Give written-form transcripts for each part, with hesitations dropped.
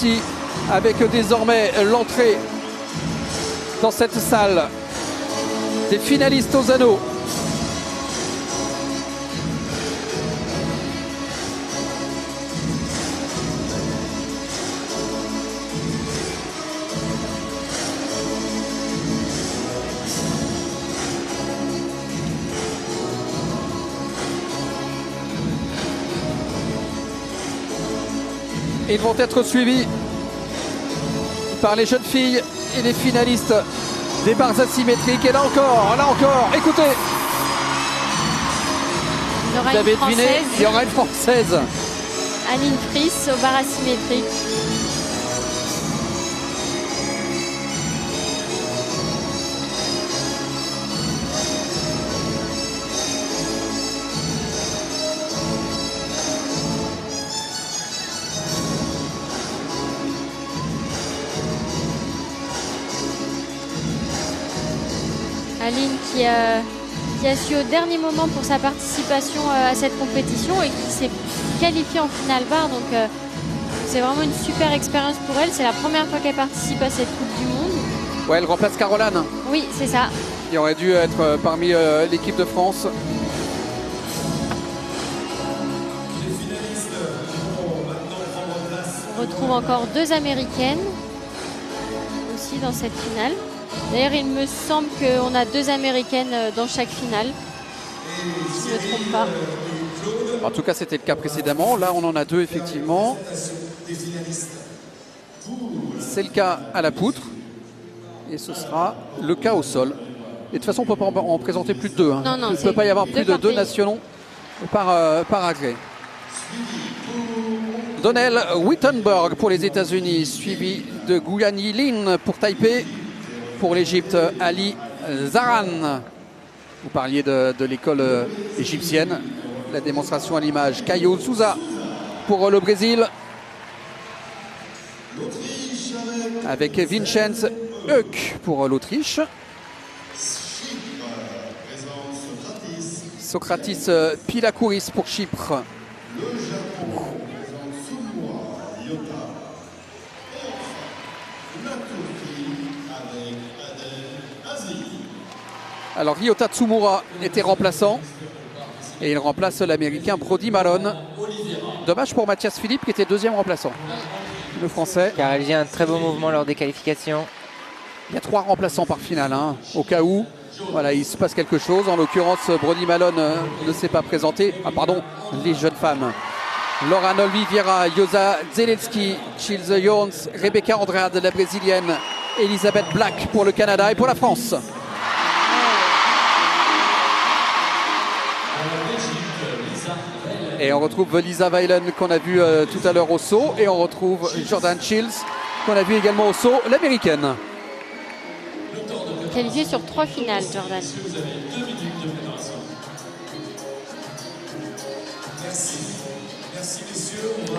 ici, avec désormais l'entrée dans cette salle des finalistes aux anneaux. Ils vont être suivis par les jeunes filles et les finalistes des barres asymétriques. Et là encore, écoutez. Vous avez deviné, il y aura une Française. Aline Friss aux barres asymétriques. Aline qui a su au dernier moment pour sa participation à cette compétition et qui s'est qualifiée en finale barre. Donc c'est vraiment une super expérience pour elle. C'est la première fois qu'elle participe à cette Coupe du Monde. Ouais, elle remplace Caroline. Oui, c'est ça. Qui aurait dû être parmi l'équipe de France. On retrouve encore deux Américaines aussi dans cette finale. D'ailleurs, il me semble qu'on a deux Américaines dans chaque finale, si je ne me trompe pas. En tout cas, c'était le cas précédemment. Là, on en a deux, effectivement. C'est le cas à la poutre. Et ce sera le cas au sol. Et de toute façon, on ne peut pas en présenter plus de deux. Hein. Non, il ne peut pas y avoir plus de deux nationaux par agrès. Donnell Wittenberg pour les États-Unis, suivi de Guyani Lin pour Taipei. Pour l'Égypte, Ali Zaran. Vous parliez de l'école égyptienne. La démonstration à l'image. Caio Souza pour le Brésil. Avec Vincenz Euk pour l'Autriche. Socratis Pilakouris pour Chypre. Alors Ryota Tsumura était remplaçant et il remplace l'Américain Brody Malone. Dommage pour Mathias Philippe qui était deuxième remplaçant. Le Français. Car elle vient un très beau mouvement lors des qualifications. Il y a 3 remplaçants par finale, hein, au cas où voilà, il se passe quelque chose. En l'occurrence, Brody Malone ne s'est pas présenté. Ah pardon, les jeunes femmes. Laura Nolvi Vieira, Yosa Zelenski, Chilze Jones, Rebecca Andrade, la brésilienne, Elisabeth Black pour le Canada et pour la France. Et on retrouve Lisa Weilen qu'on a vu tout à l'heure au saut. Et on retrouve Jordan Shields qu'on a vu également au saut, l'américaine. Qualifiée sur 3 finales, Jordan.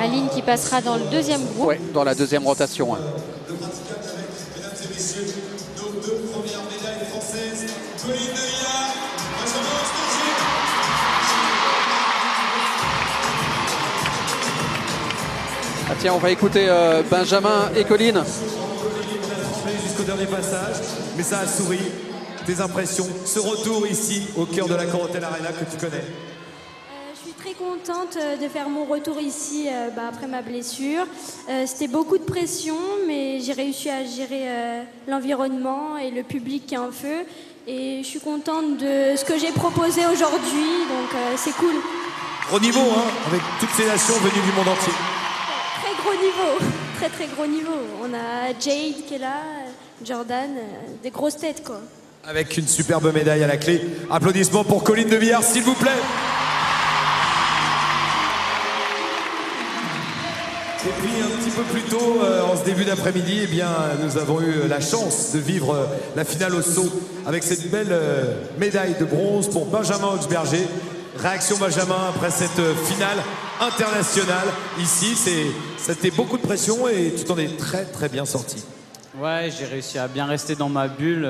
Aline qui passera dans le deuxième groupe. Oui, dans la deuxième rotation. Hein. Ah tiens, on va écouter Benjamin et Colline. Jusqu'au dernier passage, mais ça a souri. Tes impressions, ce retour ici au cœur de la Corotel Arena que tu connais. Je suis très contente de faire mon retour ici après ma blessure. C'était beaucoup de pression, mais j'ai réussi à gérer l'environnement et le public qui est en feu. Et je suis contente de ce que j'ai proposé aujourd'hui, donc c'est cool. Gros niveau, hein, avec toutes ces nations venues du monde entier. Très gros niveau, très très gros niveau. On a Jade qui est là, Jordan, des grosses têtes quoi. Avec une superbe médaille à la clé. Applaudissements pour Colline de Villars, s'il vous plaît. Et puis un petit peu plus tôt, en ce début d'après-midi, eh bien, nous avons eu la chance de vivre la finale au saut avec cette belle médaille de bronze pour Benjamin Auxberger. Réaction Benjamin après cette finale internationale. Ici, c'était beaucoup de pression et tu t'en es très très bien sorti. Ouais, j'ai réussi à bien rester dans ma bulle.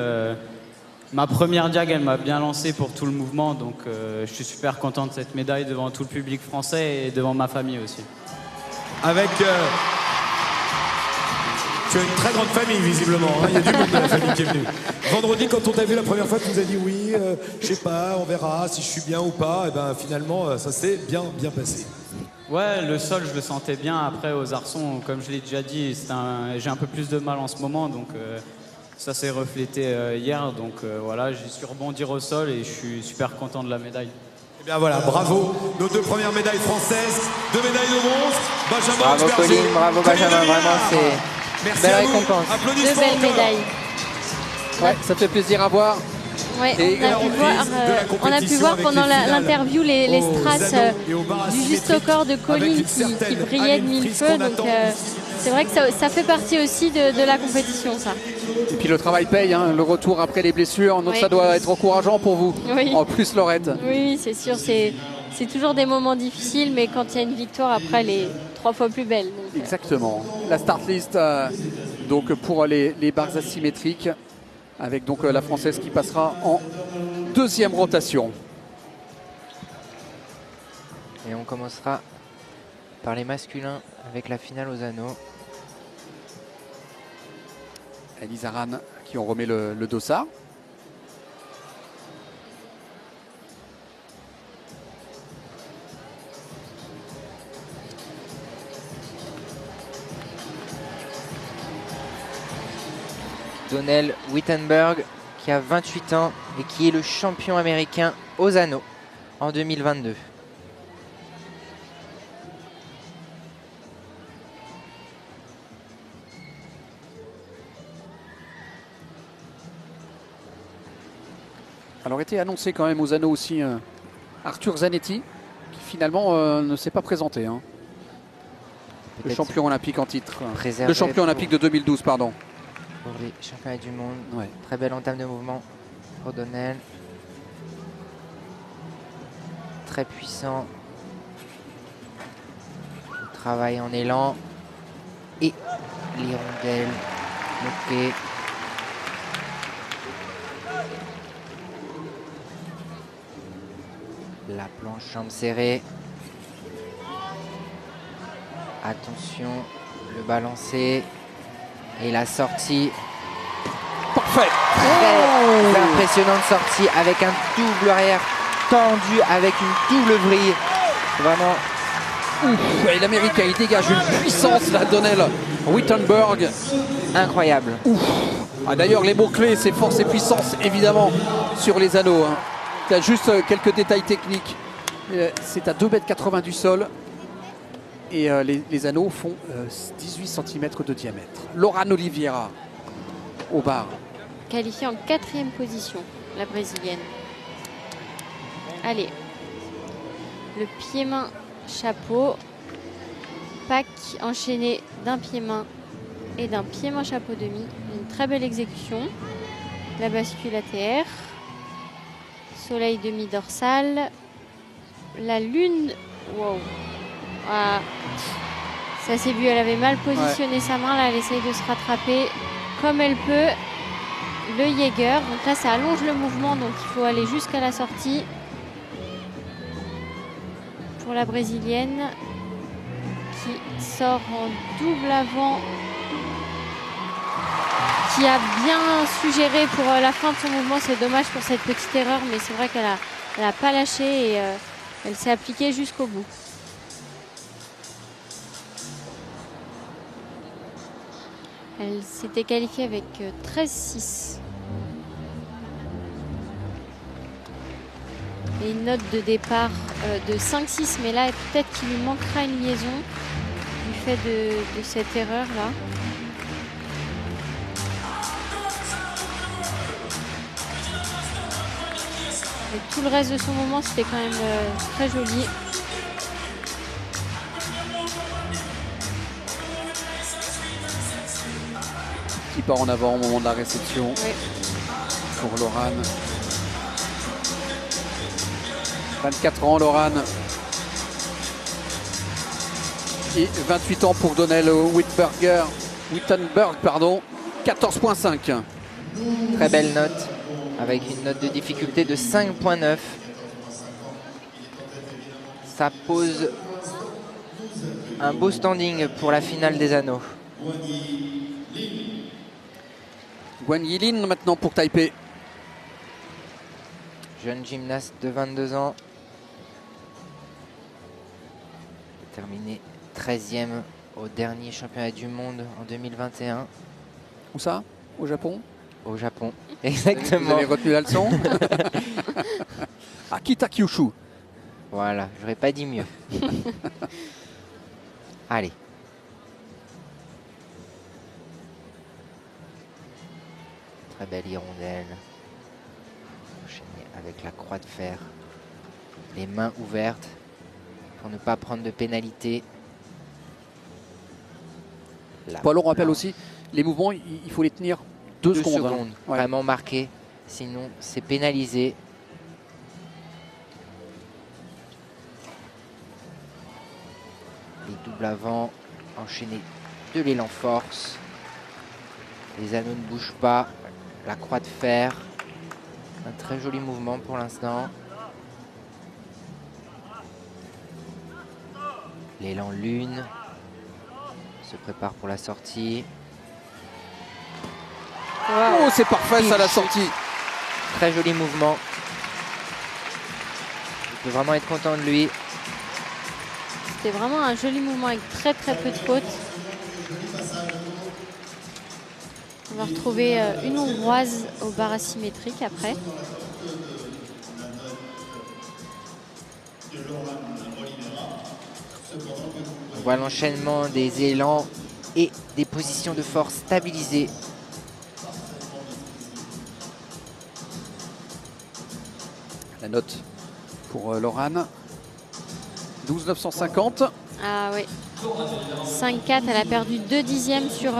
Ma première diag, elle m'a bien lancé pour tout le mouvement, donc je suis super content de cette médaille devant tout le public français et devant ma famille aussi. Avec Tu as une très grande famille, visiblement. Hein. Il y a du monde de la famille qui est venu. Vendredi, quand on t'a vu la première fois, tu nous as dit oui, je sais pas, on verra si je suis bien ou pas. Et ben finalement, ça s'est bien passé. Ouais, le sol, je le sentais bien. Après, aux arçons, comme je l'ai déjà dit, j'ai un peu plus de mal en ce moment. Donc, ça s'est reflété hier. Donc, voilà, j'ai su rebondir au sol et je suis super content de la médaille. Eh bien voilà, bravo. Nos 2 premières médailles françaises, 2 médailles de bronze. Benjamin Bravo Auxberger, Colline, bravo Benjamin, vraiment c'est merci belle à vous. récompense. Applaudissements De belles encore. médailles. Ouais, ça fait plaisir à voir. Ouais, Et on a pu voir pendant l'interview les strass du juste au corps de Colline qui brillait de mille feux. Donc c'est vrai que ça fait partie aussi de la compétition, ça. Et puis le travail paye, hein, le retour après les blessures. Donc Oui. ça doit être encourageant pour vous. Oui. En plus, Laurette. Oui, c'est sûr, c'est toujours des moments difficiles, mais quand il y a une victoire, après, elle est 3 fois plus belle. Donc, Exactement. La start list donc pour les barres asymétriques, avec donc la Française qui passera en 2e rotation. Et on commencera par les masculins avec la finale aux anneaux. Elisa Ran qui ont remis le dossard. Donnell Wittenberg qui a 28 ans et qui est le champion américain aux anneaux en 2022. Alors était annoncé quand même aux anneaux aussi Arthur Zanetti qui finalement ne s'est pas présenté. Hein. Le champion olympique en titre. Préservé Le champion olympique de 2012, pardon. pour les championnats du monde. Ouais. Très belle entame de mouvement pour Donnell. Très puissant. Le travail en élan. Et les rondelles bloquées. La planche jambe serrée. Attention, le balancé. Et la sortie. Parfait. Très impressionnante sortie avec un double arrière tendu avec une double vrille. Vraiment. Et l'Américain, il dégage une puissance là, Donnell Wittenberg. Incroyable. Ah, d'ailleurs, les mots-clés, c'est force et puissance, évidemment, sur les anneaux. Hein. Il y a juste quelques détails techniques. C'est à 2,80 m du sol. Et les anneaux font 18 cm de diamètre. Laurane Oliveira au bar. Qualifiée en 4e position, la brésilienne. Allez. Le pied-main chapeau. Pack enchaîné d'un pied-main et d'un pied-main chapeau demi. Une très belle exécution. La bascule ATR. Soleil demi-dorsal. La lune. Wow. Ah. Ça s'est vu, elle avait mal positionné sa main. Là, elle essaye de se rattraper comme elle peut. Le Jaeger. Donc là, ça allonge le mouvement. Donc il faut aller jusqu'à la sortie. Pour la brésilienne qui sort en double avant, qui a bien suggéré pour la fin de son mouvement. C'est dommage pour cette petite erreur, mais c'est vrai qu'elle a pas lâché et elle s'est appliquée jusqu'au bout. Elle s'était qualifiée avec 13-6. Et une note de départ de 5-6, mais là peut-être qu'il lui manquera une liaison du fait de cette erreur là. Et tout le reste de son moment, c'était quand même très joli. Qui part en avant au moment de la réception. Oui. Pour Laurane. 24 ans, Laurane. Et 28 ans pour Donnell Wittenberg, pardon. 14,5. Très belle note avec une note de difficulté de 5,9. Ça pose un beau standing pour la finale des anneaux. Guan Yilin maintenant pour Taipei. Jeune gymnaste de 22 ans. Terminé 13e au dernier championnat du monde en 2021. Où ça? Au Japon? Au Japon, Vous exactement. avez retenu la leçon? Akita Kyushu. Voilà, j'aurais pas dit mieux. Allez. Très belle hirondelle. Enchaînée avec la croix de fer. Les mains ouvertes pour ne pas prendre de pénalité. Paul, on rappelle aussi, les mouvements, il faut les tenir 2 secondes. Hein. Ouais. Vraiment marqué. Sinon, c'est pénalisé. Les doubles avant, enchaîné de l'élan force. Les anneaux ne bougent pas. La croix de fer. Un très joli mouvement pour l'instant. L'élan lune. Se prépare pour la sortie. Oh, c'est parfait ça, la sortie. Très joli mouvement. Il peut vraiment être content de lui. C'était vraiment un joli mouvement avec très peu de fautes. On va retrouver une hongroise au bar asymétrique après. On voit l'enchaînement des élans et des positions de force stabilisées. La note pour Laurane. 12,950. Ah oui. 5-4, elle a perdu 2 dixièmes sur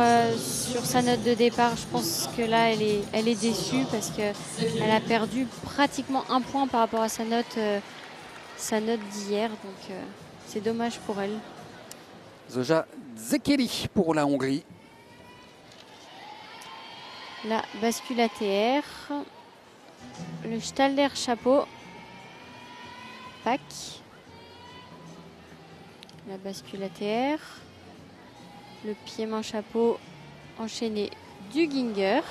sa note de départ. Je pense que là, elle est déçue parce qu'elle a perdu pratiquement 1 point par rapport à sa note d'hier. Donc, c'est dommage pour elle. Zoja Zekeli pour la Hongrie. La bascule ATR. Le Stalder chapeau. Pack. La bascule ATR. Le pied-main chapeau enchaîné du Ginger.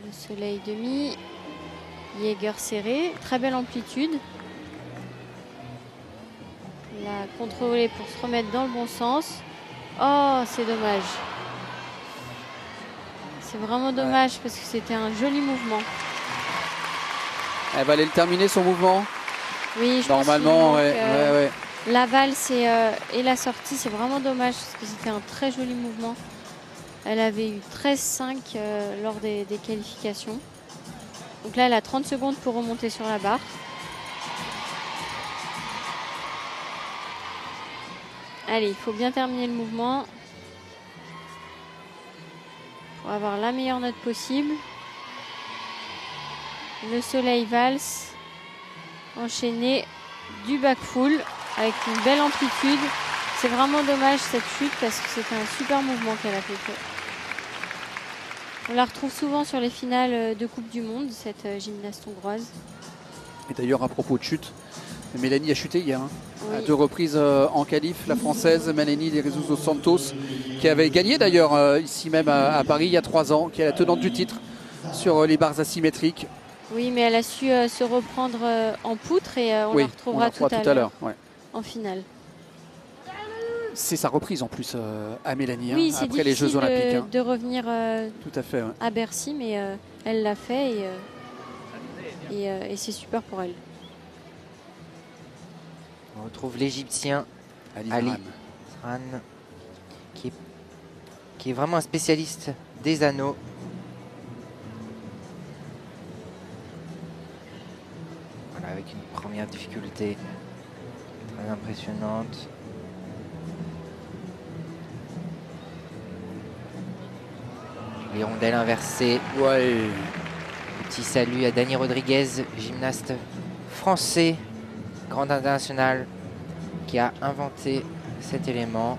Le soleil demi. Jaeger serré. Très belle amplitude. La contrôler pour se remettre dans le bon sens. Oh, c'est dommage. C'est vraiment dommage parce que c'était un joli mouvement. Elle va aller le terminer son mouvement. Oui, je normalement, pense ouais. La valse et la sortie, c'est vraiment dommage parce que c'était un très joli mouvement. Elle avait eu 13,5 lors des qualifications. Donc là, elle a 30 secondes pour remonter sur la barre. Allez, il faut bien terminer le mouvement pour avoir la meilleure note possible. Le soleil valse, enchaîné du back full avec une belle amplitude. C'est vraiment dommage cette chute parce que c'était un super mouvement qu'elle a fait. On la retrouve souvent sur les finales de Coupe du Monde, cette gymnaste hongroise. Et d'ailleurs, à propos de chute, Mélanie a chuté hier. Hein. Oui. À 2 reprises en qualif, la française Mélanie de Jesus dos Santos, qui avait gagné d'ailleurs ici même à Paris il y a 3 ans, qui est la tenante du titre sur les barres asymétriques. Oui, mais elle a su se reprendre en poutre et on la retrouvera tout à l'heure en finale. C'est sa reprise en plus à Mélanie, oui, hein, après les Jeux Olympiques. Hein. De revenir tout à fait, à Bercy, mais elle l'a fait et c'est super pour elle. On retrouve l'Égyptien Ali Ran, qui est vraiment un spécialiste des anneaux. Voilà, avec une première difficulté très impressionnante. Les rondelles inversées. Ouais. Petit salut à Dani Rodriguez, gymnaste français, grand international, qui a inventé cet élément.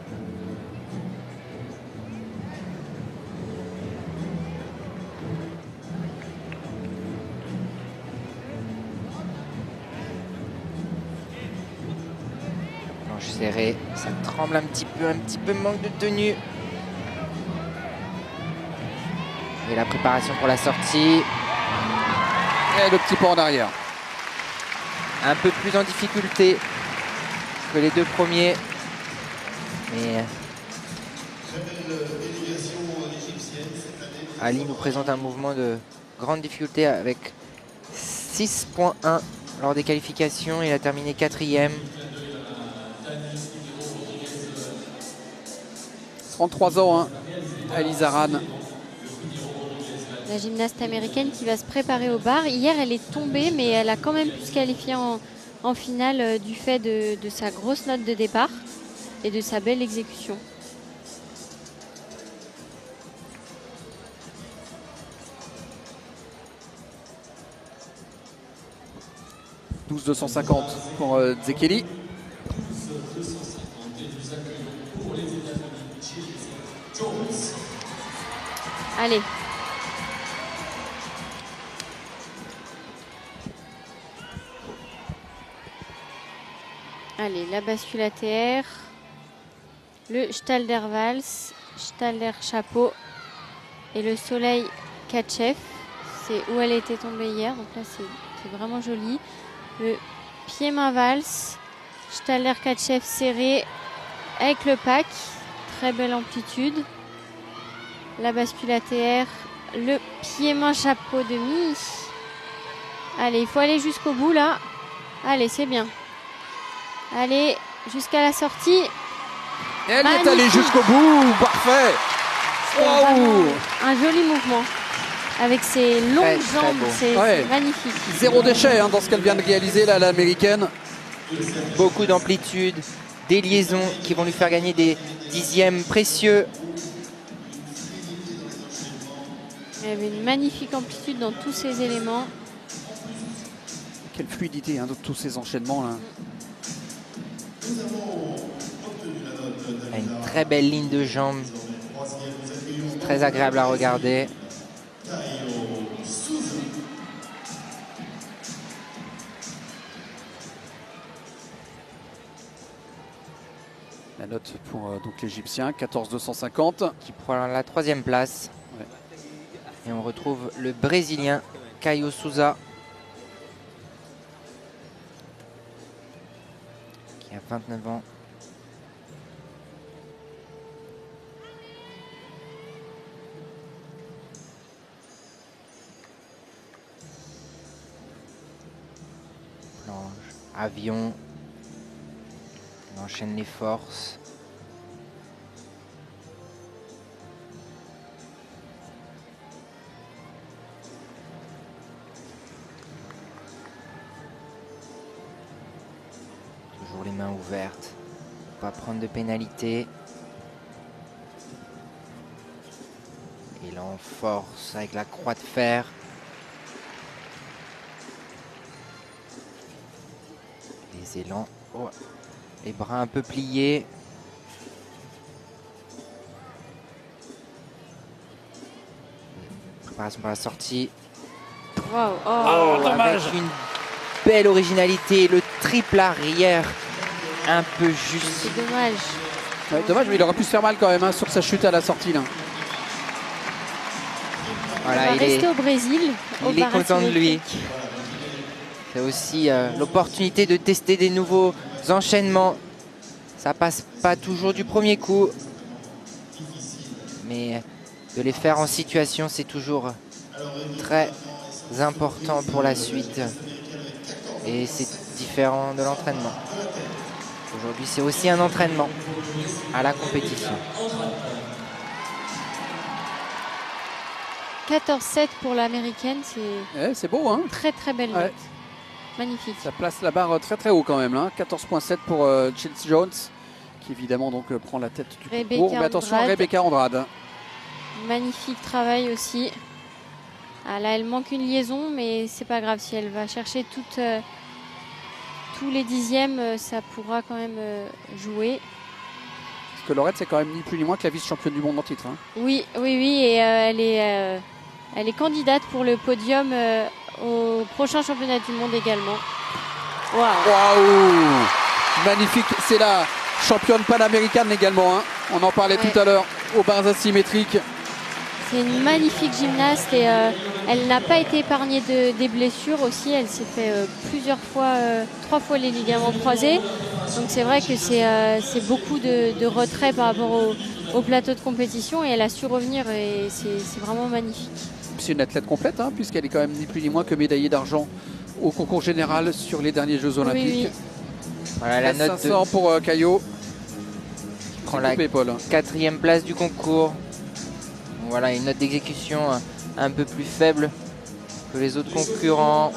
serré, ça tremble un petit peu manque de tenue. Et la préparation pour la sortie. Et le petit pas en arrière. Un peu plus en difficulté que les deux premiers. Mais Ali nous présente un mouvement de grande difficulté avec 6.1 lors des qualifications. Il a terminé 4e. 33 ans, hein. Ali Zaran. La gymnaste américaine qui va se préparer au bar. Hier, elle est tombée, mais elle a quand même pu se qualifier en finale du fait de sa grosse note de départ et de sa belle exécution. « 12,250 pour Zekeli. Allez. Allez, la bascule ATR, le Stalder-Vals, Stalder-Chapeau et le Soleil Katchev. C'est où elle était tombée hier, donc là c'est vraiment joli. Le pied-main Vals, Stalder-Katchev serré avec le pack, très belle amplitude. La bascule ATR, le pied-main chapeau demi. Allez, il faut aller jusqu'au bout là. Allez, c'est bien. Allez, jusqu'à la sortie. Elle est allée jusqu'au bout, parfait. Wow. Un joli mouvement. Avec ses longues jambes, c'est magnifique. Zéro déchet hein, dans ce qu'elle vient de réaliser là, l'américaine. Beaucoup d'amplitude, des liaisons qui vont lui faire gagner des dixièmes précieux. Il y avait une magnifique amplitude dans tous ces éléments. Quelle fluidité hein, de tous ces enchaînements là. Une très belle ligne de jambes. C'est très agréable à regarder. La note pour donc l'Égyptien, 14,250. Qui prend la 3e place. Ouais. Et on retrouve le Brésilien Caio Souza. Qui a 29 ans. Planche, avion. On enchaîne les forces. Toujours les mains ouvertes. Pas prendre de pénalité. Et là en force avec la croix de fer. Les élans. Oh. Les bras un peu pliés. Préparation pour la sortie. Wow. Avec une belle originalité. Le triple arrière. Un peu juste. C'est dommage. Ouais, dommage, mais il aurait pu se faire mal quand même hein, sur sa chute à la sortie là. Voilà, il va rester au Brésil. Il est content de lui. C'est aussi l'opportunité de tester des nouveaux enchaînements. Ça passe pas toujours du premier coup. Mais de les faire en situation, c'est toujours très important pour la suite. Et c'est différent de l'entraînement. Aujourd'hui, c'est aussi un entraînement à la compétition. 14-7 pour l'américaine, c'est beau hein. Très très belle note. Magnifique. Ça place la barre très très haut quand même là. 14,7 pour Chelsea Jones qui évidemment donc prend la tête du concours. Mais attention à Rebecca Andrade. Magnifique travail aussi. Ah, là elle manque une liaison mais c'est pas grave si elle va chercher tous les dixièmes, ça pourra quand même jouer. Parce que Laurette c'est quand même ni plus ni moins que la vice-championne du monde en titre. Hein. Oui, et elle est candidate pour le podium au prochain championnat du monde également. Waouh! Waouh! Magnifique, c'est championne panaméricaine également, hein. On en parlait tout à l'heure, aux barres asymétriques. C'est une magnifique gymnaste et elle n'a pas été épargnée des blessures aussi. Elle s'est fait plusieurs fois, 3 fois les ligaments croisés. Donc c'est vrai que c'est beaucoup de retrait par rapport au plateau de compétition et elle a su revenir et c'est vraiment magnifique. C'est une athlète complète, hein, puisqu'elle est quand même ni plus ni moins que médaillée d'argent au concours général sur les derniers Jeux Olympiques. Oui. Voilà la note 500 pour Caillot. qui prend la 4e place du concours. Voilà, une note d'exécution un peu plus faible que les autres concurrents.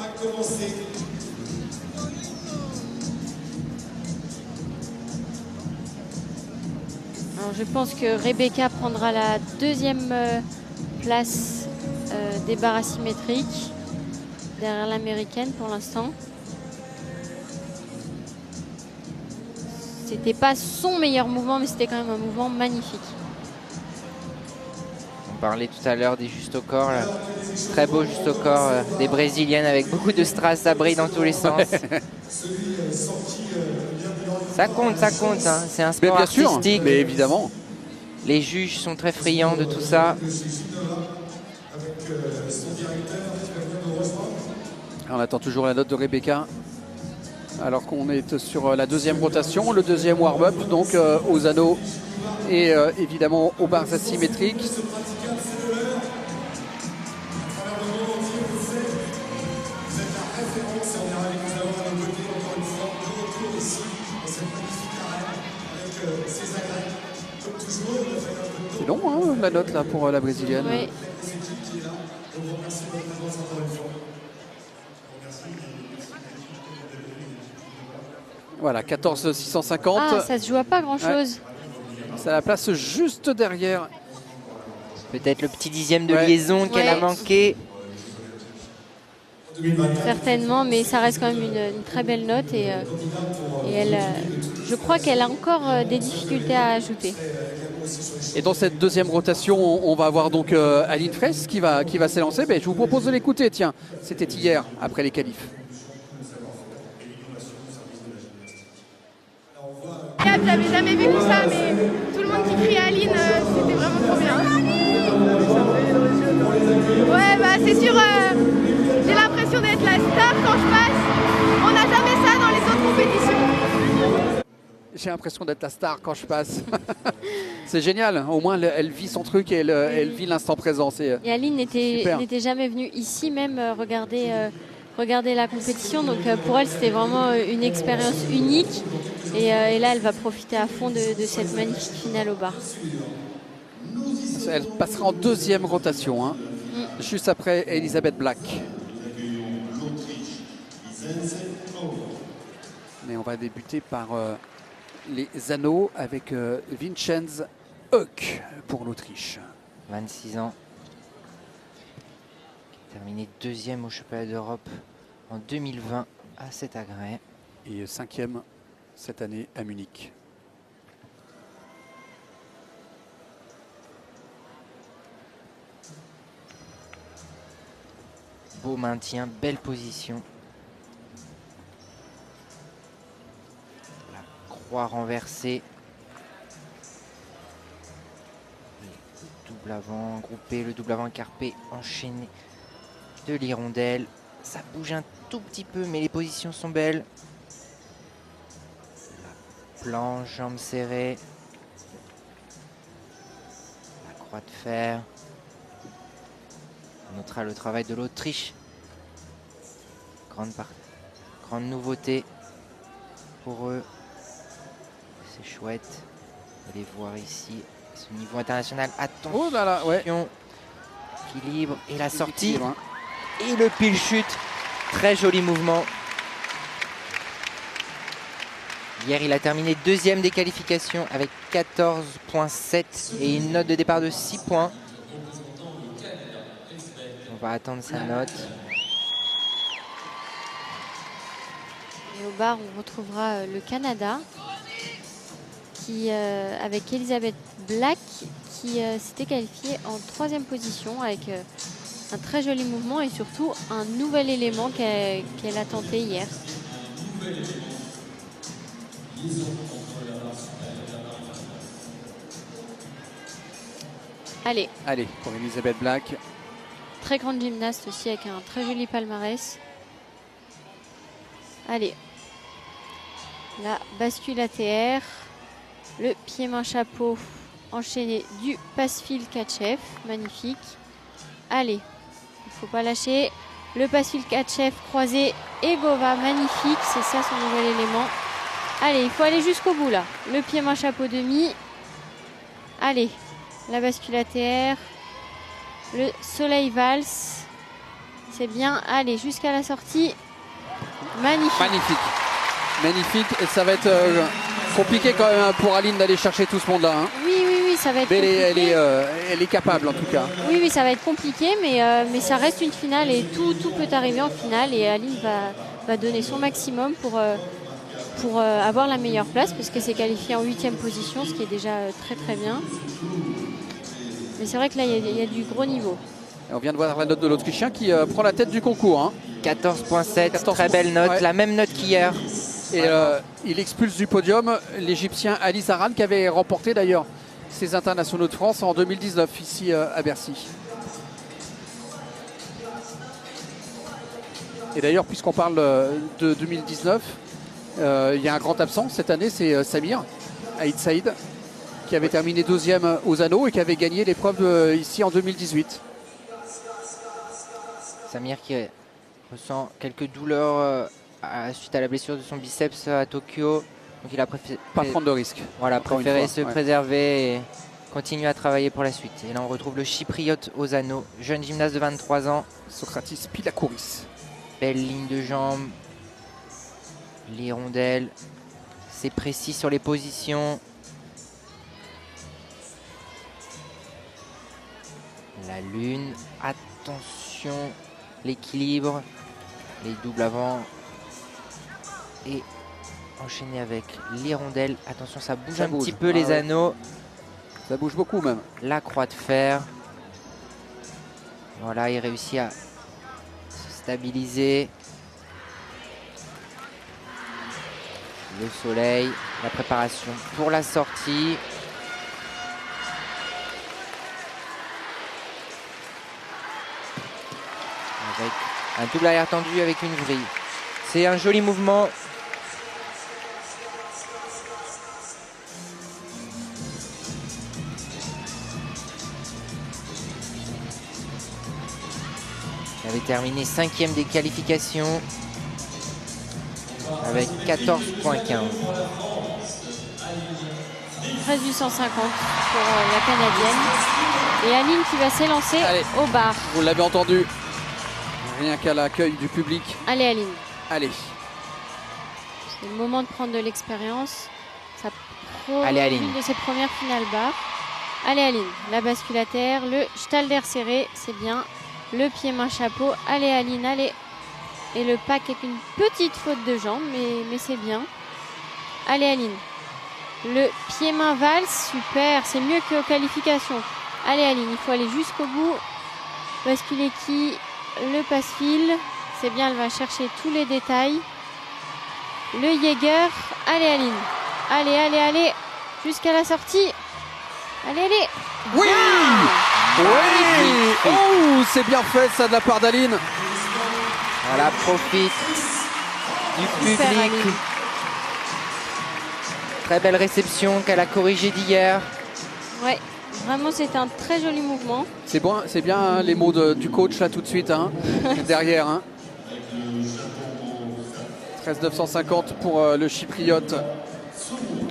Alors, je pense que Rebecca prendra la 2e place des barres asymétriques derrière l'américaine pour l'instant. C'était pas son meilleur mouvement, mais c'était quand même un mouvement magnifique. On parlait tout à l'heure des justes au corps, là. Très beau juste au corps des brésiliennes avec beaucoup de strass, ça brille dans tous les sens. Ça compte, hein. C'est un sport bien sûr, artistique. mais évidemment. Les juges sont très friands de tout ça. On attend toujours la note de Rebecca. Alors qu'on est sur la 2e rotation, le 2e warm-up, donc aux anneaux et évidemment aux barres asymétriques. C'est long, hein, la note là pour la brésilienne. Oui. Voilà, 14 650. Ah, ça se joue à pas grand-chose. Ouais. Ça la place juste derrière. Peut-être le petit 10e de liaison qu'elle a manqué. Certainement, mais ça reste quand même une très belle note et elle, je crois qu'elle a encore des difficultés à ajouter. Et dans cette 2e rotation, on va avoir donc Aline Fraisse qui va s'élancer. Je vous propose de l'écouter, tiens. C'était hier, après les qualifs. J'avais jamais vécu ça, mais tout le monde qui crie Aline, c'était vraiment trop bien. Ouais, bah c'est sûr, j'ai l'impression d'être la star quand je passe. On n'a jamais ça dans les autres compétitions. J'ai l'impression d'être la star quand je passe. C'est génial, au moins elle vit son truc et elle vit l'instant présent. Et Aline n'était jamais venue ici même regarder la compétition, donc pour elle c'était vraiment une expérience unique. Et là, elle va profiter à fond de cette magnifique finale au bar. Elle passera en 2e rotation, hein, juste après Elisabeth Black. Mais on va débuter par les anneaux avec Vincenz Höck pour l'Autriche. 26 ans. Qui a terminé 2e au championnat d'Europe en 2020 à cet agrès. Et 5e cette année à Munich. Beau maintien, belle position. La croix renversée. Et le double avant groupé, le double avant carpé enchaîné de l'hirondelle. Ça bouge un tout petit peu, mais les positions sont belles. Planche, jambes serrées. La croix de fer. On notera le travail de l'Autriche. Grande nouveauté pour eux. C'est chouette de les voir ici. Ce niveau international. Attention. Oh là là, ouais. Équilibre et la sortie. Et le pile chute. Très joli mouvement. Hier, il a terminé 2e des qualifications avec 14,7 et une note de départ de 6 points. On va attendre sa note. Et au bar, on retrouvera le Canada qui, avec Elisabeth Black qui s'était qualifiée en 3e position avec un très joli mouvement et surtout un nouvel élément qu'elle a tenté hier. Allez, Allez, pour Elisabeth Black. très grande gymnaste aussi avec un très joli palmarès. Allez, la bascule ATR, le pied-main chapeau enchaîné du passe-fil Katchev, magnifique. Allez, il ne faut pas lâcher. Le passe-fil Katchev croisé et Gova, magnifique, c'est ça son nouvel élément. Allez, il faut aller jusqu'au bout là. Le pied-main chapeau demi. Allez, la bascule ATR, le soleil valse, c'est bien. Allez, jusqu'à la sortie. Magnifique. Magnifique. Magnifique. Et ça va être compliqué quand même pour Aline d'aller chercher tout ce monde-là. Hein. Oui, ça va être Mais compliqué. elle est capable en tout cas. Oui, ça va être compliqué, mais ça reste une finale et tout peut arriver en finale. Et Aline va donner son maximum pour avoir la meilleure place, parce que c'est qualifié en 8e position, ce qui est déjà très très bien. Mais c'est vrai que là, il y a du gros niveau. Et on vient de voir la note de l'Autrichien qui prend la tête du concours. Hein. 14,7, très belle note, ouais. la même note qu'hier. Et il expulse du podium l'Égyptien Ali Zaran, qui avait remporté d'ailleurs ses internationaux de France en 2019 ici à Bercy. Et d'ailleurs, puisqu'on parle de 2019, il y a un grand absent cette année, c'est Samir Aïd Saïd, qui avait terminé 2e aux anneaux et qui avait gagné l'épreuve ici en 2018. Samir qui ressent quelques douleurs suite à la blessure de son biceps à Tokyo. Donc il a préféré Pas prendre de risque. Voilà, Encore une préféré fois, se ouais. préserver et continuer à travailler pour la suite. Et là on retrouve le chypriote aux anneaux, jeune gymnaste de 23 ans. Socratis Pilakouris. Belle ligne de jambes, les rondelles, c'est précis sur les positions. La lune, attention, l'équilibre, les doubles avant et enchaîner avec les rondelles. Attention, ça bouge un petit peu les ouais. anneaux. Ça bouge beaucoup même. La croix de fer. Voilà, il réussit à se stabiliser. Le soleil, la préparation pour la sortie. Avec un double arrière tendu avec une grille. C'est un joli mouvement. Il avait terminé 5e des qualifications avec 14,15. 13,850 pour la Canadienne. Et Aline qui va s'élancer au bar. Vous l'avez entendu, rien qu'à l'accueil du public. Allez Aline, Allez, c'est le moment de prendre de l'expérience. Ça Allez, Aline. une de ses premières finales bar. Allez Aline, la bascule à terre, le Stalder serré, c'est bien. Le pied-main chapeau, allez Aline, allez. Et le pack avec une petite faute de jambe, mais c'est bien. Allez Aline. Le pied-main valse, super, c'est mieux qu'aux qualifications. Allez Aline, il faut aller jusqu'au bout. Basculer qui? Le passe-fil, c'est bien, elle va chercher tous les détails. Le Jaeger, allez Aline. Allez, allez, allez, jusqu'à la sortie. Allez, allez. oui, oui, Magnifique. oh, c'est bien fait ça de la part d'Aline. Voilà, profite du Super, public. Aline. Très belle réception qu'elle a corrigée d'hier. Ouais, vraiment c'était un très joli mouvement. C'est bon, c'est bien hein, les mots du coach là tout de suite hein, derrière. Hein. 13,950 pour le chypriote,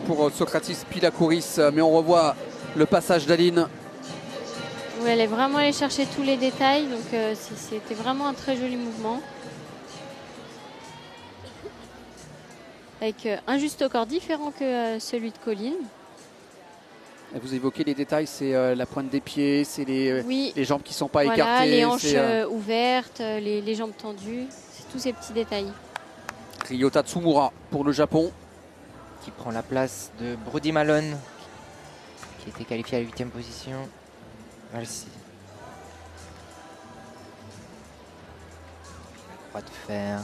pour Socratis Pilakouris. Mais on revoit le passage d'Aline. Où elle est vraiment allée chercher tous les détails, donc c'était vraiment un très joli mouvement. Avec un juste au corps différent que celui de Colline. Et vous évoquez les détails, c'est la pointe des pieds, c'est Oui. les jambes qui ne sont pas Voilà, écartées. les hanches c'est, ouvertes, les jambes tendues, c'est tous ces petits détails. Ryota Tsumura pour le Japon. Qui prend la place de Brody Malone, qui était qualifié à la 8e position. Merci. La croix de fer.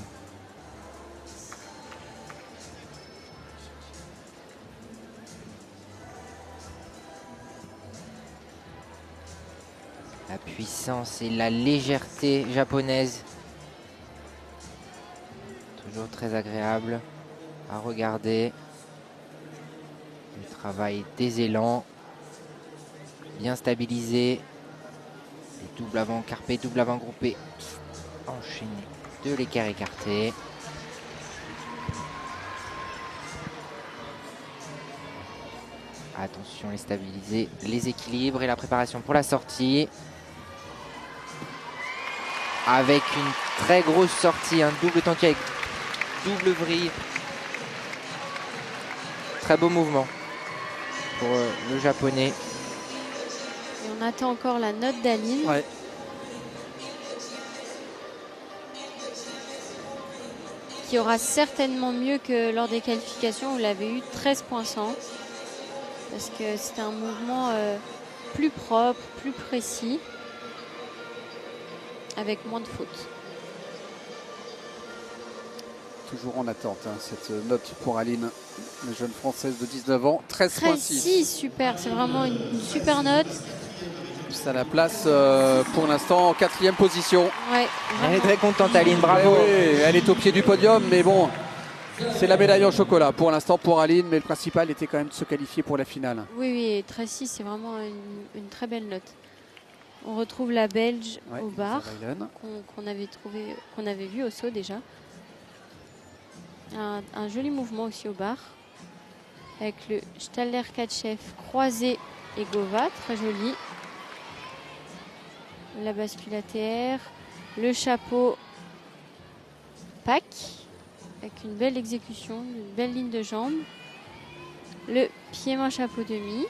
La puissance et la légèreté japonaise. Toujours très agréable à regarder. Le travail des élans. Bien stabilisé. Et double avant carpé, double avant groupé. Enchaîné de l'écart écarté. Attention, les stabiliser, les équilibres et la préparation pour la sortie. Avec une très grosse sortie, un double tanky avec double vrille. Très beau mouvement pour le japonais. Et on attend encore la note d'Aline. Ouais. Qui aura certainement mieux que lors des qualifications où il avait eu 13,100. Parce que c'était un mouvement plus propre, plus précis, avec moins de fautes. Toujours en attente, hein, cette note pour Aline, la jeune française de 19 ans, 13,6. 13,6, super, c'est vraiment une super note. Ça la place pour l'instant en 4e position. Ouais, elle est très contente, Aline, bravo. Oui, elle est au pied du podium, mais bon, c'est la médaille en chocolat pour l'instant pour Aline, mais le principal était quand même de se qualifier pour la finale. Oui, 13,6, c'est vraiment une très belle note. On retrouve la Belge au bar, qu'on avait vu au saut déjà. Un joli mouvement aussi au bar, avec le Staller Katchev croisé et Gova, très joli. La bascule ATR, le chapeau pack, avec une belle exécution, une belle ligne de jambe. Le pied-main chapeau demi.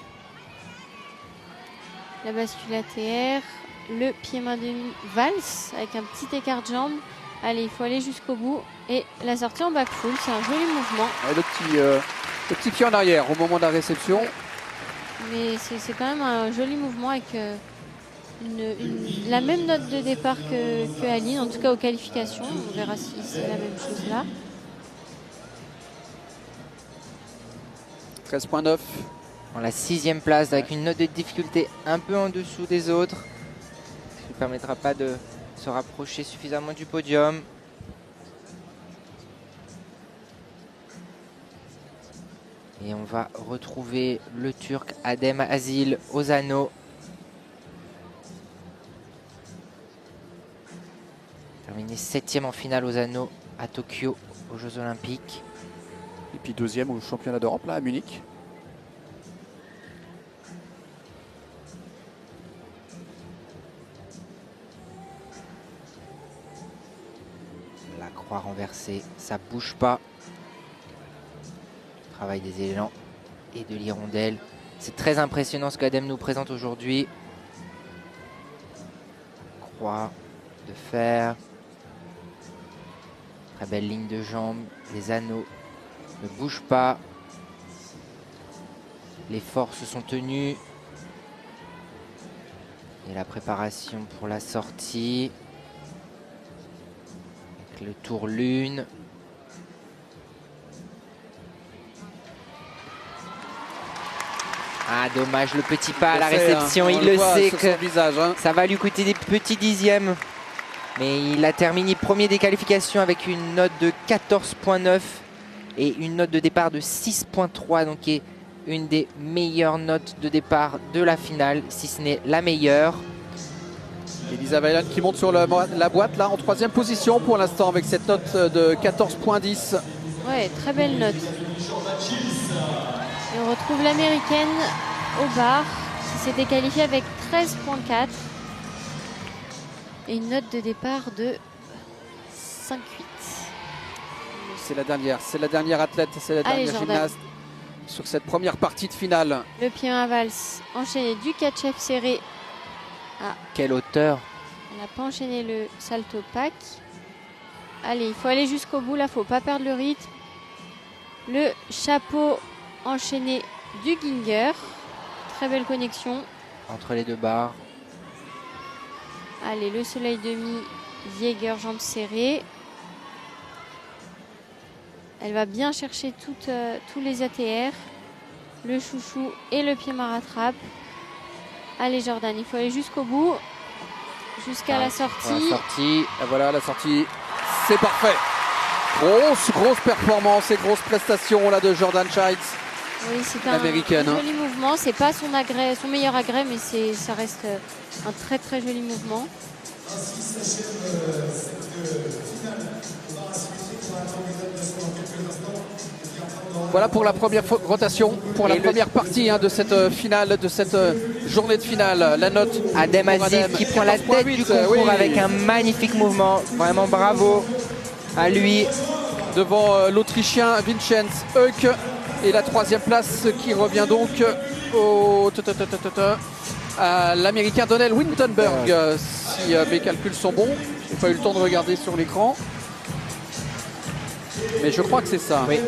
La bascule ATR, le pied-main demi valse, avec un petit écart de jambe. Allez, il faut aller jusqu'au bout. Et la sortie en back full, c'est un joli mouvement. Et le petit pied en arrière au moment de la réception. Mais c'est quand même un joli mouvement avec la même note de départ que Aline, en tout cas aux qualifications. On verra si c'est la même chose là. 13,9. En la 6e place avec une note de difficulté un peu en dessous des autres. Ce qui ne permettra pas de se rapprocher suffisamment du podium. Et on va retrouver le Turc Adem Azil Ozano. Terminé 7e en finale Ozano à Tokyo aux Jeux Olympiques. Et puis 2e au championnat d'Europe là à Munich. La croix renversée, ça bouge pas. Travail des élans et de l'hirondelle. C'est très impressionnant ce qu'Adem nous présente aujourd'hui. Croix de fer. Très belle ligne de jambe. Les anneaux ne bougent pas. Les forces sont tenues. Et la préparation pour la sortie. Avec le tour lune. Ah, dommage, le petit pas à la réception, il le sait que ça va lui coûter des petits dixièmes. Mais il a terminé premier des qualifications avec une note de 14,9 et une note de départ de 6,3, donc qui est une des meilleures notes de départ de la finale, si ce n'est la meilleure. Elisa Weiland qui monte sur la boîte là en 3e position pour l'instant avec cette note de 14,10. Ouais, très belle note. Et on retrouve l'américaine au bar qui s'était qualifiée avec 13,4 et une note de départ de 5,8. C'est la dernière athlète, c'est la dernière gymnaste sur cette première partie de finale. Le pied-main valse enchaîné du catch-up serré. Ah. Quelle hauteur! Elle n'a pas enchaîné le salto pack. Allez, il faut aller jusqu'au bout là, faut pas perdre le rythme. Le chapeau enchaîné du Ginger. Très belle connexion. Entre les deux barres. Allez, le soleil demi, Jaeger, jambes serrées. Elle va bien chercher tous les ATR. Le chouchou et le pied-main rattrape. Allez Jordan, il faut aller jusqu'au bout. jusqu'à la sortie. Et voilà la sortie, c'est parfait. Grosse performance et grosse prestation là de Jordan Chiles. Oui, c'est un L'américaine, joli mouvement. C'est pas son meilleur agrès, mais ça reste un très joli mouvement. Voilà pour la première rotation, pour la première partie de cette finale, de cette journée de finale. La note Adem pour Azil Adem, qui prend la tête 14,8, du concours oui. avec un magnifique mouvement. Vraiment bravo à lui. Devant l'Autrichien Vincenz Heuk. Et la troisième place qui revient donc à l'Américain Donnell Wintenberg, si mes calculs sont bons. Je n'ai pas eu le temps de regarder sur l'écran. Mais je crois que c'est ça. Oui.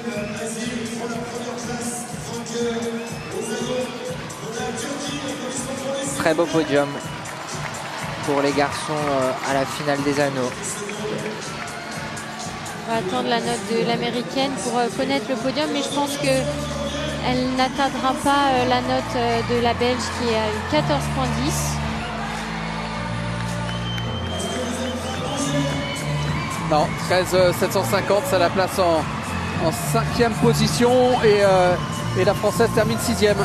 Très beau podium pour les garçons à la finale des anneaux. On va attendre la note de l'américaine pour connaître le podium, mais je pense qu'elle n'atteindra pas la note de la Belge qui est à 14,10. Non, 13 750, ça la place en 5e position et la Française termine 6e.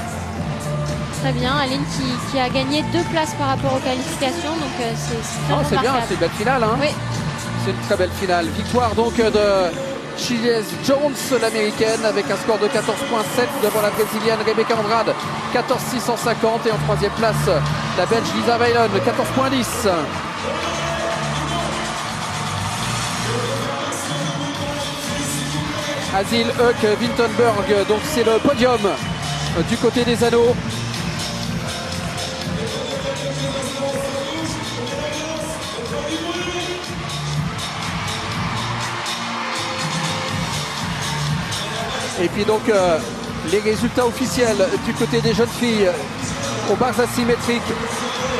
Très bien, Aline qui a gagné 2 places par rapport aux qualifications, donc c'est très C'est bien, remarquable. c'est une belle finale. Oui. C'est une très belle finale. Victoire donc de Chiles Jones, l'américaine, avec un score de 14,7 devant la brésilienne Rebecca Andrade, 14,650. Et en 3e place, la belge Lisa Weylon, 14,10. Azil, Heuk, Wintenberg, donc c'est le podium du côté des anneaux. Et puis donc les résultats officiels du côté des jeunes filles aux barres asymétriques.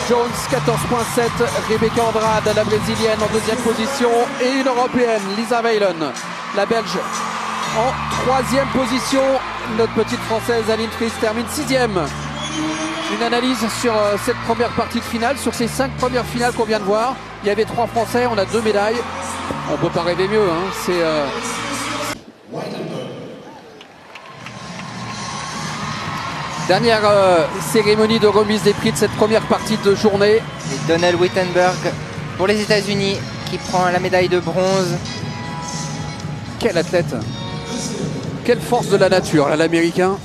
Jones 14,7, Rebecca Andrade, la brésilienne en 2e position, et une européenne, Lisa Weylon, la belge en 3e position. Notre petite française Aline Fries termine 6e. Une analyse sur cette première partie de finale, sur ces 5 premières finales qu'on vient de voir. Il y avait 3 Français, on a 2 médailles. On peut pas rêver mieux. C'est dernière cérémonie de remise des prix de cette première partie de journée. Et Donnell Wintenberg pour les États-Unis qui prend la médaille de bronze. Quel athlète! Quelle force de la nature, là, l'américain.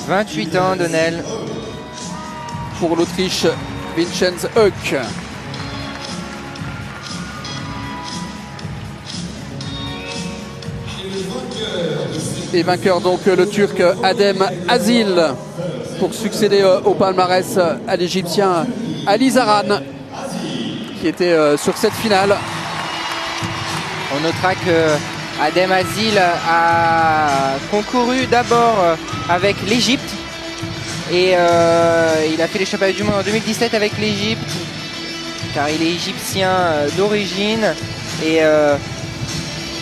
28 ans, Donnell. Pour l'Autriche, Vincenz Heuk. Et vainqueur donc le Turc Adem Azil pour succéder au palmarès à l'Égyptien Ali Zaran qui était sur cette finale. On notera que Adem Azil a concouru d'abord avec l'Égypte et il a fait les championnats du monde en 2017 avec l'Égypte car il est égyptien d'origine et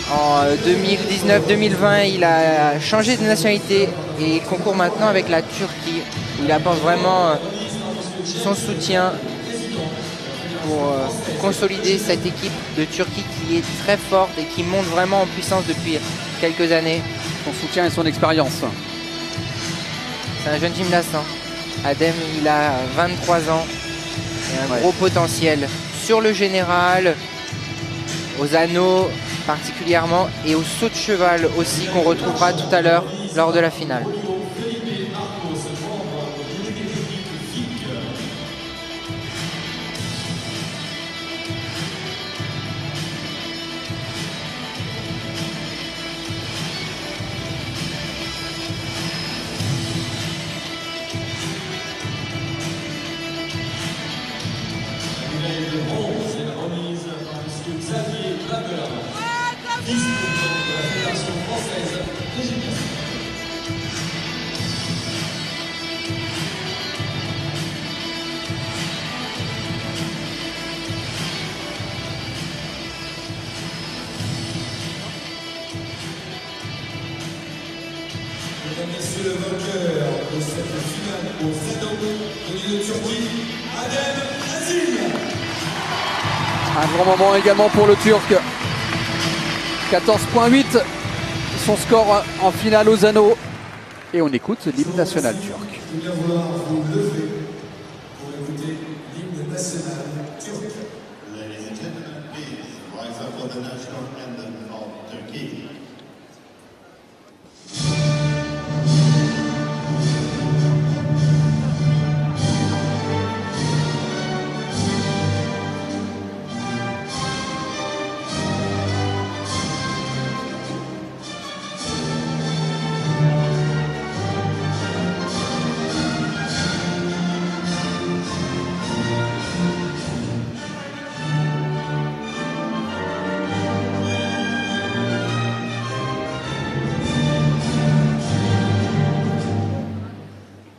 en 2019-2020 il a changé de nationalité et il concourt maintenant avec la Turquie où il apporte vraiment son soutien pour consolider cette équipe de Turquie qui est très forte et qui monte vraiment en puissance depuis quelques années. Son soutien et son expérience. C'est un jeune gymnaste. Adem, il a 23 ans et un gros potentiel sur le général, aux anneaux particulièrement et au saut de cheval aussi qu'on retrouvera tout à l'heure lors de la finale. messieurs, le vainqueur de cette finale au Zado de Turquie, Adem Azil. Un grand moment également pour le Turc. 14,8 son score en finale aux anneaux. Et on écoute l'hymne national turc. Je vais bien vouloir vous lever pour écouter l'hymne national turc. Ladies and gentlemen, please rise up for the national anthem of Turkey.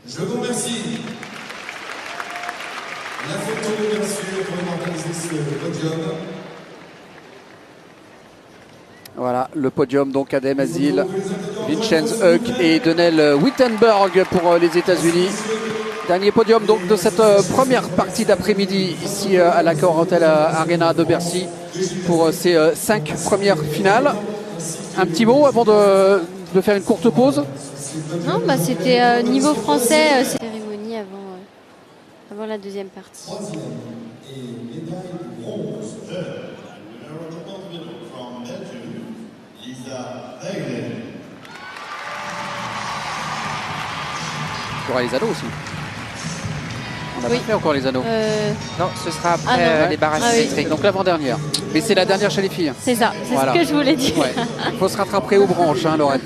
Je vous remercie. La photo, bien sûr, pour immortaliser ce podium. Voilà, le podium, donc Adem Azil, Vincenz Huck et Denel Wittenberg pour les États-Unis. Dernier podium donc de cette première partie d'après-midi ici à la Corotel Arena de Bercy pour ces 5 premières finales. Un petit mot avant de faire une courte pause. Non, bah, c'était niveau français, cérémonie avant la deuxième partie. And the gold medal from Belgium, Lisa Vegelen. Il y aura les anneaux aussi. On n'a Oui. pas fait encore les anneaux. Non, ce sera après Ah non. les barrages Ah oui. électriques. Donc l'avant-dernière. Mais c'est la dernière chez les filles. C'est ça, c'est Voilà. ce que je voulais dire. Ouais. Il faut se rattraper aux branches, hein, Lorraine.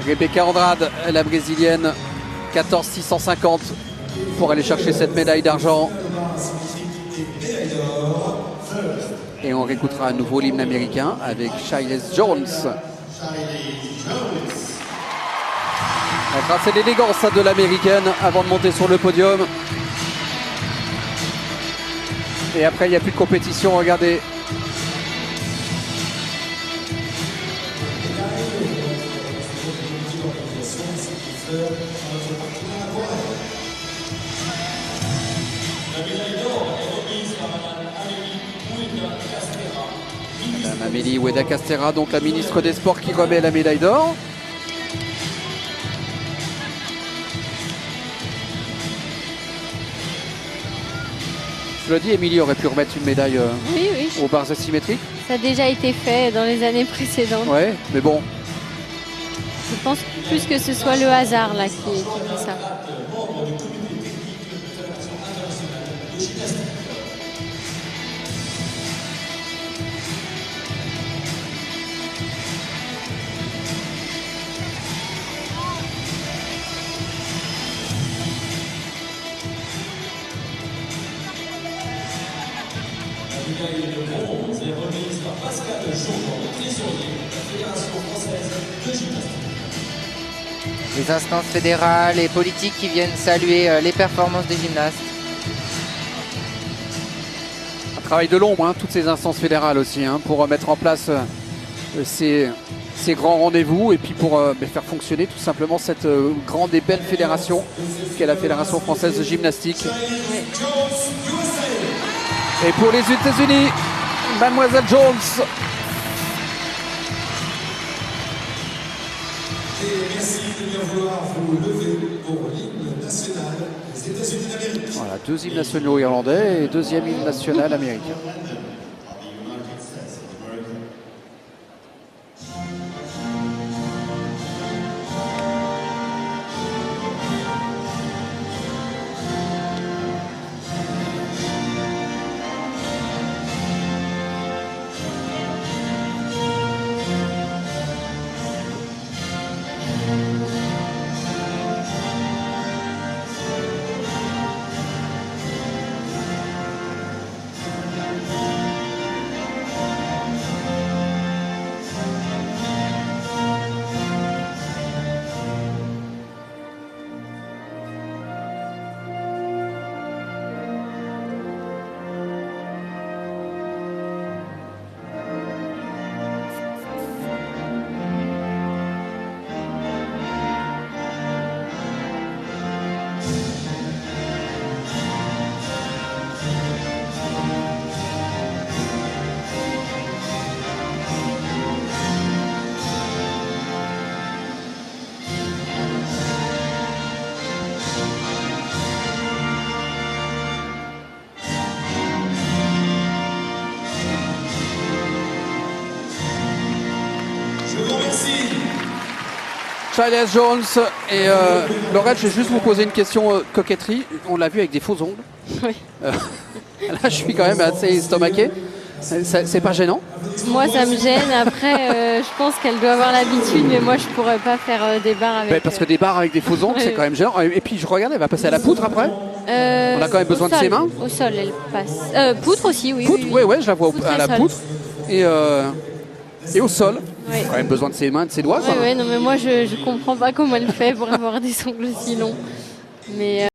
Rebecca Andrade, la brésilienne, 14,650 pour aller chercher cette médaille d'argent. Et on réécoutera à nouveau l'hymne américain avec Shailes Jones. Grâce à l'élégance de l'américaine avant de monter sur le podium. Et après, il n'y a plus de compétition, regardez. Madame Amélie Oueda Castera, donc la ministre des Sports qui remet la médaille d'or. Je le dis, Émilie aurait pu remettre une médaille Oui, oui, aux barres asymétriques. ça a déjà été fait dans les années précédentes. Ouais, mais bon, Je pense plus que ce soit le hasard là qui fait ça. Les instances fédérales et politiques qui viennent saluer les performances des gymnastes. un travail de l'ombre, hein, toutes ces instances fédérales aussi, hein, pour mettre en place ces grands rendez-vous et puis pour faire fonctionner tout simplement cette grande et belle fédération qu'est la Fédération française de gymnastique. Et pour les États-Unis, Mademoiselle Jones. Et merci de bien vouloir vous lever pour l'hymne national des États-Unis d'Amérique. Voilà, 2 hymnes nationaux irlandais et 2e hymne national américain. Charles Jones et Laurette, je vais juste vous poser une question coquetterie. On l'a vu avec des faux ongles. Oui. Là, je suis quand même assez estomaqué. C'est pas gênant? Moi, ça me gêne. Après, je pense qu'elle doit avoir l'habitude, mais moi, je pourrais pas faire des barres avec. Parce que des barres avec des faux ongles, c'est quand même gênant. Et puis, je regarde, elle va passer à la poutre après. On a quand même besoin de ses mains. Au sol, elle passe. Poutre aussi, oui. Poutre, oui, je la vois Poutre à la sol. poutre. Et au sol. Oui. Quand même besoin de ses mains, de ses doigts. Oui, non, mais moi, je comprends pas comment elle fait pour avoir des ongles si longs. Mais